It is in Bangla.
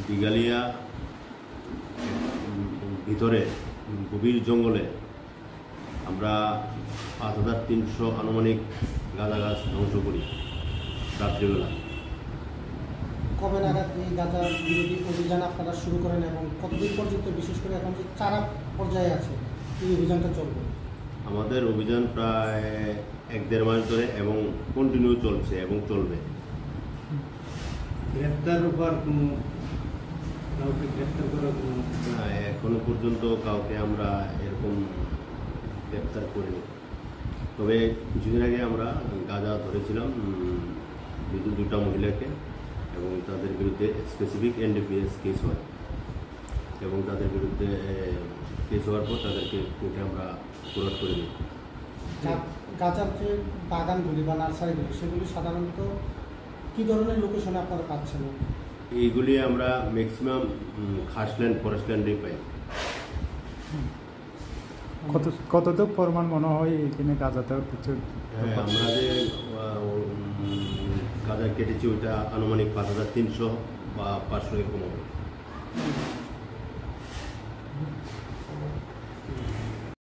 দিঘালিয়া ভিতরে গভীর জঙ্গলে আমরা 5300 আনুমানিক গাঁজা গাছ ধ্বংস করি রাত্রিবেলা। কবে নাগাদ এই গাঁজা বিরোধী অভিযান আপনারা শুরু করেন এবং কতদিন পর্যন্ত, বিশেষ করে এখন যে চারা পর্যায়ে আছে, এই অভিযানটা চলবে? আমাদের অভিযান প্রায় 1-1.5 মাস ধরে এবং কন্টিনিউ চলছে এবং চলবে। গ্রেফতার উপর কাউকে গ্রেফতার করা এখনো পর্যন্ত কাউকে আমরা এরকম গ্রেফতার করিনি। তবে কিছুদিন আগে আমরা গাঁজা ধরেছিলাম 2টা মহিলাকে এবং তাদের বিরুদ্ধে স্পেসিফিক NDPS কেস হয় এবং তাদের বিরুদ্ধে কেস হওয়ার পর তাদেরকে কোর্টে আমরা ফরওয়ার্ড করে দিই। গাঁজার যে বাগানগুলি বা নার্সারিগুলি, সেগুলি সাধারণত কী ধরনের লোকেশনে আপনারা পাচ্ছেন? এইগুলি আমরা ম্যাক্সিমাম খাসল্যান্ড, ফরেস্টল্যান্ডেই পাই। কতটুকু পরিমাণ মনে হয় এখানে গাঁজাতে কিছু? আমরা যে গাঁজা কেটেছি ওইটা আনুমানিক 5300 বা 500 এরকম হবে।